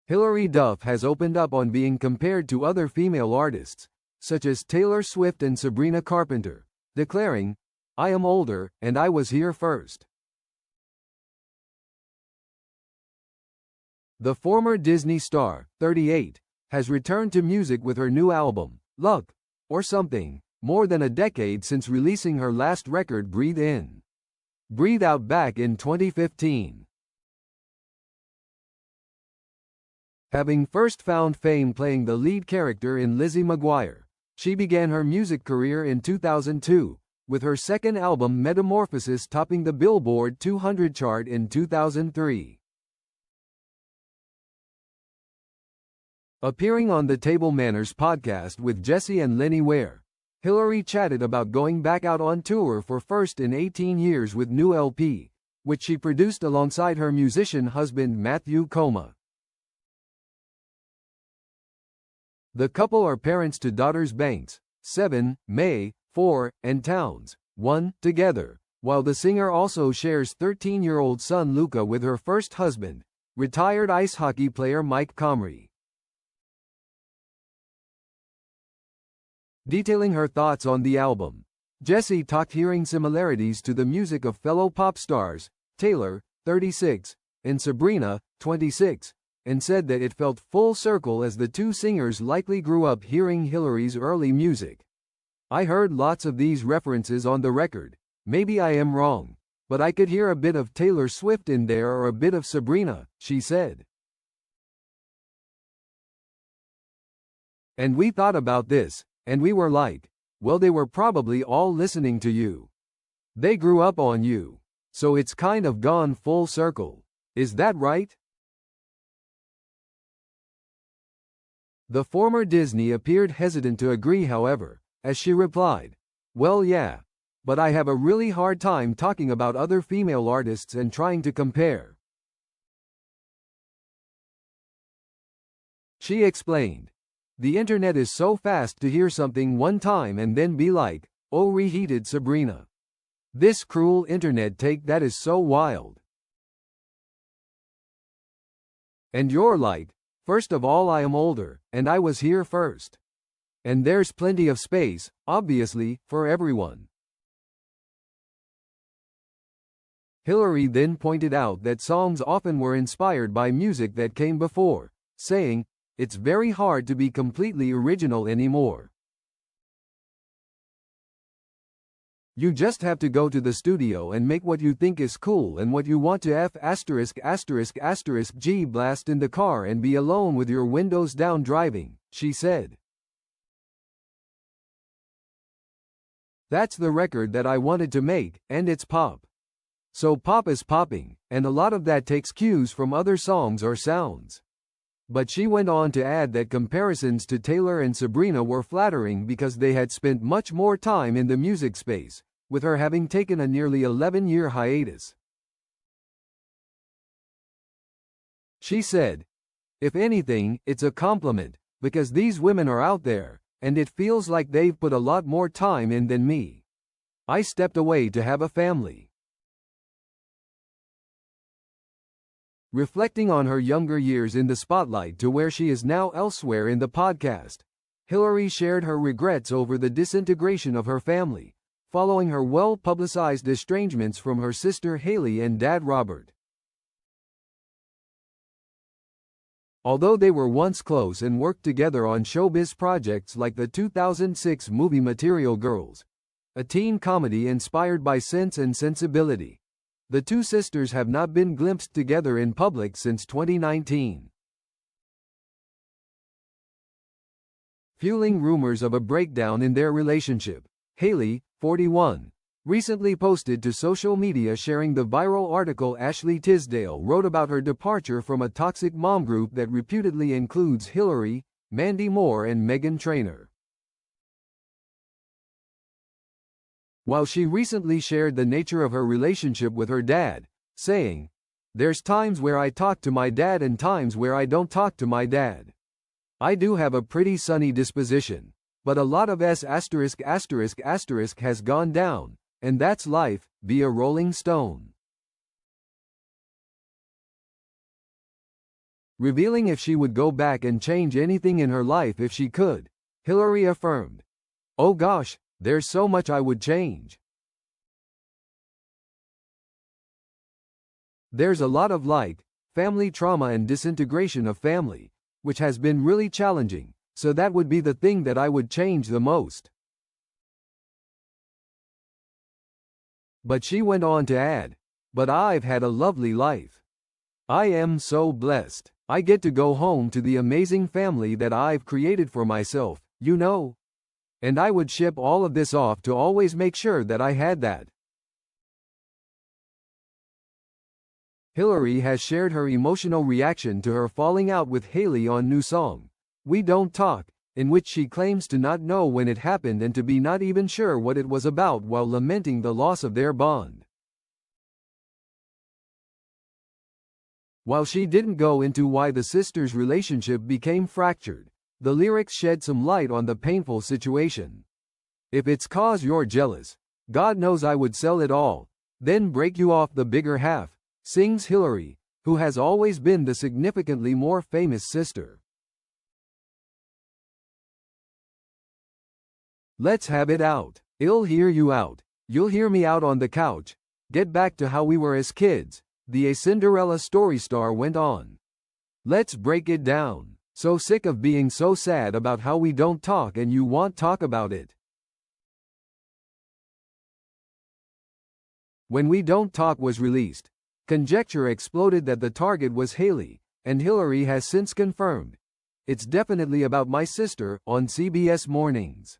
Hilary Duff has opened up on being compared to other female artists, such as Taylor Swift and Sabrina Carpenter, declaring, "I am older, and I was here first." The former Disney star, 38, has returned to music with her new album, Luck, or Something, more than a decade since releasing her last record Breathe In, Breathe Out back in 2015. Having first found fame playing the lead character in Lizzie McGuire, she began her music career in 2002, with her second album Metamorphosis topping the Billboard 200 chart in 2003. Appearing on the Table Manners podcast with Jesse and Lenny Ware, Hilary chatted about going back out on tour for first in 18 years with new LP, which she produced alongside her musician husband Matthew Coma. The couple are parents to daughters Banks, 7, May, 4, and Towns, 1, together, while the singer also shares 13-year-old son Luca with her first husband, retired ice hockey player Mike Comrie. Detailing her thoughts on the album, Jessie talked hearing similarities to the music of fellow pop stars, Taylor, 36, and Sabrina, 26, and said that it felt full circle as the two singers likely grew up hearing Hilary's early music. "I heard lots of these references on the record, maybe I am wrong, but I could hear a bit of Taylor Swift in there or a bit of Sabrina," she said. "And we thought about this, and we were like, well, they were probably all listening to you. They grew up on you. So it's kind of gone full circle. Is that right?" The former Disney appeared hesitant to agree, however, as she replied, "Well, yeah. But I have a really hard time talking about other female artists and trying to compare." She explained, "The internet is so fast to hear something one time and then be like, oh, reheated Sabrina. This cruel internet take that is so wild. And you're like, first of all, I am older, and I was here first. And there's plenty of space, obviously, for everyone." Hilary then pointed out that songs often were inspired by music that came before, saying, "It's very hard to be completely original anymore. You just have to go to the studio and make what you think is cool and what you want to G blast in the car and be alone with your windows down driving," she said. "That's the record that I wanted to make, and it's pop. So pop is popping, and a lot of that takes cues from other songs or sounds." But she went on to add that comparisons to Taylor and Sabrina were flattering because they had spent much more time in the music space, with her having taken a nearly 11-year hiatus. She said, "If anything, it's a compliment, because these women are out there, and it feels like they've put a lot more time in than me. I stepped away to have a family." Reflecting on her younger years in the spotlight to where she is now elsewhere in the podcast, Hilary shared her regrets over the disintegration of her family, following her well-publicized estrangements from her sister Haley and dad Robert. Although they were once close and worked together on showbiz projects like the 2006 movie Material Girls, a teen comedy inspired by Sense and Sensibility, the two sisters have not been glimpsed together in public since 2019. Fueling rumors of a breakdown in their relationship, Haley, 41, recently posted to social media sharing the viral article Ashley Tisdale wrote about her departure from a toxic mom group that reputedly includes Hilary, Mandy Moore and Meghan Trainor. While she recently shared the nature of her relationship with her dad, saying, "There's times where I talk to my dad and times where I don't talk to my dad. I do have a pretty sunny disposition, but a lot of has gone down, and that's life, be a Rolling Stone." revealing if she would go back and change anything in her life if she could. Hilary affirmed, "Oh gosh, there's so much I would change. There's a lot of family trauma and disintegration of family, which has been really challenging, so that would be the thing that I would change the most." But she went on to add, "But I've had a lovely life. I am so blessed. I get to go home to the amazing family that I've created for myself, you know. And I would ship all of this off to always make sure that I had that." Hilary has shared her emotional reaction to her falling out with Haley on new song, We Don't Talk, in which she claims to not know when it happened and to be not even sure what it was about while lamenting the loss of their bond. While she didn't go into why the sisters' relationship became fractured, the lyrics shed some light on the painful situation. "If it's 'cause you're jealous, God knows I would sell it all, then break you off the bigger half," sings Hilary, who has always been the significantly more famous sister. "Let's have it out. I'll hear you out. You'll hear me out on the couch. Get back to how we were as kids," the A Cinderella story star went on. "Let's break it down. So sick of being so sad about how we don't talk and you want talk about it." When We Don't Talk was released, conjecture exploded that the target was Haley, and Hilary has since confirmed, "It's definitely about my sister," on CBS Mornings.